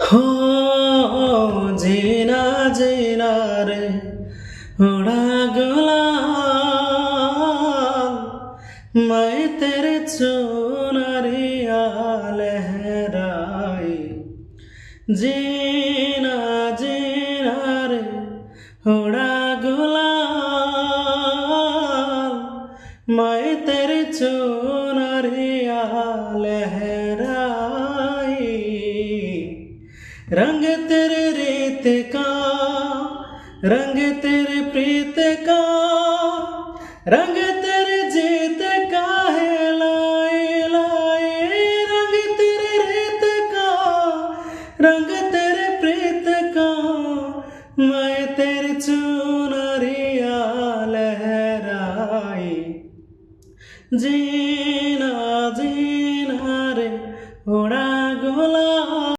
हो जीना जीना रे उड़ा गुलाल, मैं तेरे चुनरिया लहराई। जीना जीना रे उड़ा गुलाल, मैं तेरे चुनरिया लहराई। रंग तेरे रीत का, रंग तेरे प्रीत का, रंग तेरे जीत का है लाई लाई। रंग तेरे रीत का, रंग